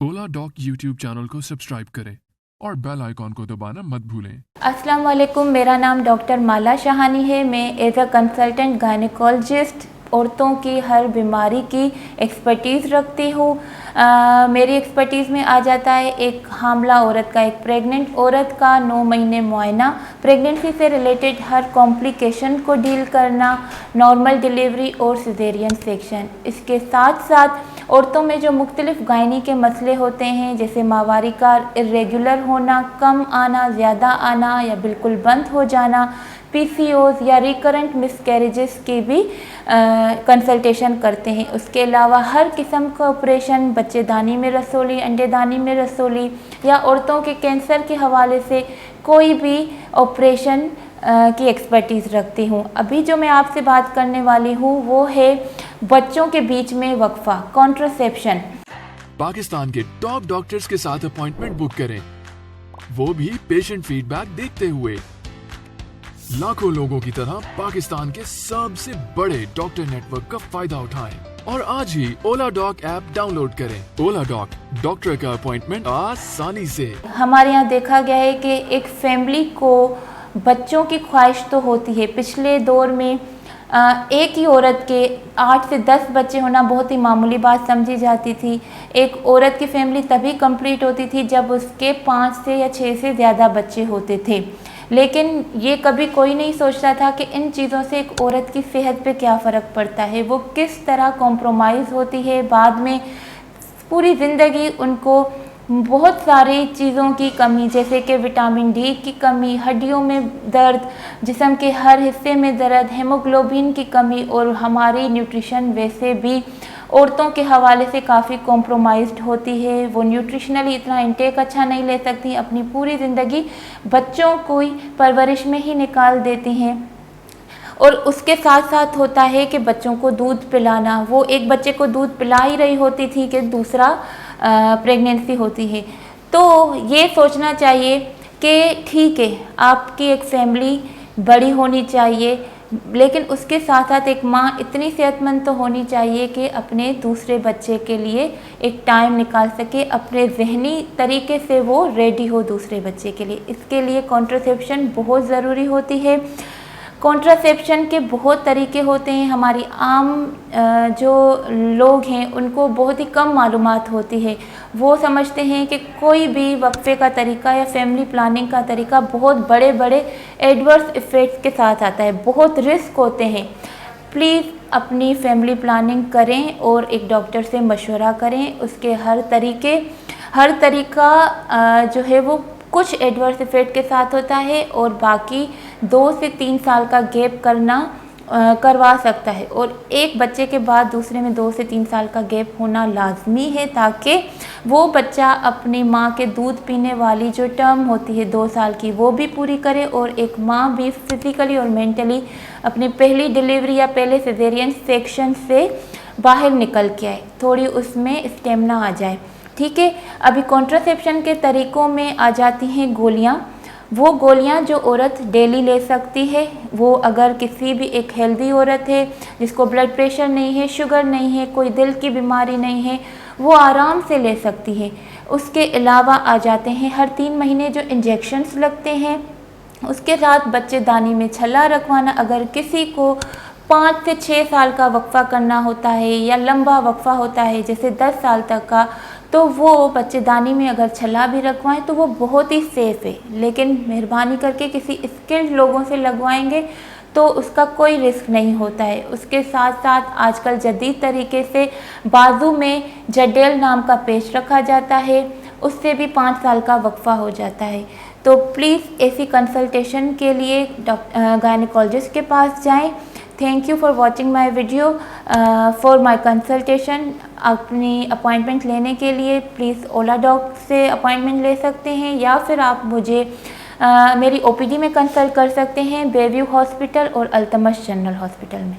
ओला dock YouTube channel को subscribe करें और बेल आइकॉन को दबाना मत भूलें। अस्सलाम वालेकुम, मेरा नाम डॉक्टर माला शाहानी है। मैं एज अ कंसल्टेंट गायनेकोलॉजिस्ट औरतों की हर बीमारी की एक्सपर्टीज़ रखती हूँ। मेरी एक्सपर्टीज़ में आ जाता है एक हामला औरत का, एक प्रेग्नेंट औरत का 9 महीने मुआयना, प्रेगनेंसी से रिलेटेड हर कॉम्प्लिकेशन को डील करना, नॉर्मल डिलीवरी और सिजेरियन सेक्शन। इसके साथ साथ औरतों में जो मुख्तलिफ गायनी के मसले होते हैं, जैसे माहवारी का इरेगुलर होना, कम आना, ज़्यादा आना या बिल्कुल बंद हो जाना, पीसीओज या रिकरेंट मिसकैरेजेस की भी कंसल्टेशन करते हैं। उसके अलावा हर किस्म का ऑपरेशन, बच्चेदानी में रसोली, अंडेदानी में रसोली या औरतों के कैंसर के हवाले से कोई भी ऑपरेशन की एक्सपर्टीज़ रखती हूँ। अभी जो मैं आपसे बात करने वाली हूँ वो है बच्चों के बीच में वक्फा, कॉन्ट्रासेप्शन। पाकिस्तान के टॉप डॉक्टर्स के साथ अपॉइंटमेंट बुक करें, वो भी पेशेंट फीडबैक देखते हुए। लाखों लोगों की तरह पाकिस्तान के सबसे बड़े डॉक्टर नेटवर्क का फायदा उठाएं और आज ही ओला डॉक ऐप डाउनलोड करें। ओला डॉक, डॉक्टर का अपॉइंटमेंट आसानी से। हमारे यहाँ देखा गया है कि एक फैमिली को बच्चों की ख्वाहिश तो होती है। पिछले दौर में एक ही औरत के 8 से 10 बच्चे होना बहुत ही मामूली बात समझी जाती थी। एक औरत की फैमिली तभी कंप्लीट होती थी जब उसके 5 से या 6 से ज़्यादा बच्चे होते थे। लेकिन ये कभी कोई नहीं सोचता था कि इन चीज़ों से एक औरत की सेहत पे क्या फ़र्क पड़ता है, वो किस तरह कॉम्प्रोमाइज़ होती है। बाद में पूरी ज़िंदगी उनको बहुत सारी चीज़ों की कमी, जैसे कि विटामिन डी की कमी, हड्डियों में दर्द, जिस्म के हर हिस्से में दर्द, हेमोग्लोबिन की कमी और हमारी न्यूट्रिशन वैसे भी औरतों के हवाले से काफ़ी कॉम्प्रोमाइज़्ड होती है। वो न्यूट्रिशनली इतना इंटेक अच्छा नहीं ले सकती, अपनी पूरी ज़िंदगी बच्चों को परवरिश में ही निकाल देती हैं। और उसके साथ साथ होता है कि बच्चों को दूध पिलाना, वो एक बच्चे को दूध पिला ही रही होती थी कि दूसरा प्रेगनेंसी होती है। तो ये सोचना चाहिए कि ठीक है, आपकी एक फैमिली बड़ी होनी चाहिए, लेकिन उसके साथ साथ एक माँ इतनी सेहतमंद तो होनी चाहिए कि अपने दूसरे बच्चे के लिए एक टाइम निकाल सके, अपने जहनी तरीके से वो रेडी हो दूसरे बच्चे के लिए। इसके लिए कॉन्ट्रासेप्शन बहुत ज़रूरी होती है। कॉन्ट्रासेप्शन के बहुत तरीके होते हैं। हमारी आम जो लोग हैं उनको बहुत ही कम मालूमात होती है। वो समझते हैं कि कोई भी वक्फे का तरीका या फैमिली प्लानिंग का तरीका बहुत बड़े बड़े एडवर्स इफ़ेक्ट्स के साथ आता है, बहुत रिस्क होते हैं। प्लीज़ अपनी फैमिली प्लानिंग करें और एक डॉक्टर से मशवरा करें। उसके हर तरीका जो है वो कुछ एडवर्स इफेक्ट के साथ होता है और बाकी 2 से 3 साल का गैप करवा सकता है। और एक बच्चे के बाद दूसरे में 2 से 3 साल का गैप होना लाजमी है, ताकि वो बच्चा अपनी माँ के दूध पीने वाली जो टर्म होती है 2 साल की, वो भी पूरी करे और एक माँ भी फिज़िकली और मेंटली अपनी पहली डिलीवरी या पहले सिजेरियन सेक्शन से बाहर निकल के आए, थोड़ी उसमें स्टेमिना आ जाए। ठीक है। अभी कॉन्ट्रासेप्शन के तरीक़ों में आ जाती हैं गोलियाँ। वो गोलियाँ जो औरत डेली ले सकती है, वो अगर किसी भी एक हेल्दी औरत है जिसको ब्लड प्रेशर नहीं है, शुगर नहीं है, कोई दिल की बीमारी नहीं है, वो आराम से ले सकती है। उसके अलावा आ जाते हैं हर 3 महीने जो इंजेक्शन्स लगते हैं, उसके साथ बच्चेदानी में छल्ला रखवाना। अगर किसी को 5 से 6 साल का वक्फा करना होता है या लंबा वक्फा होता है जैसे 10 साल तक का, तो वो बच्चेदानी में अगर छल्ला भी रखवाएं तो वो बहुत ही सेफ़ है। लेकिन मेहरबानी करके किसी स्किल्ड लोगों से लगवाएंगे तो उसका कोई रिस्क नहीं होता है। उसके साथ साथ आजकल जदीद तरीके से बाजू में जडेल नाम का पेच रखा जाता है, उससे भी 5 साल का वक्फा हो जाता है। तो प्लीज़ ऐसी कंसल्टेशन के लिए गायनेकोलॉजिस्ट के पास जाएं। Thank you for watching my video. For my consultation, अपनी अपॉइंटमेंट लेने के लिए प्लीज़ ओला डॉक से अपॉइंटमेंट ले सकते हैं या फिर आप मुझे मेरी ओपीडी में कंसल्ट कर सकते हैं, बेव्यू हॉस्पिटल और अल्तमश जनरल हॉस्पिटल में।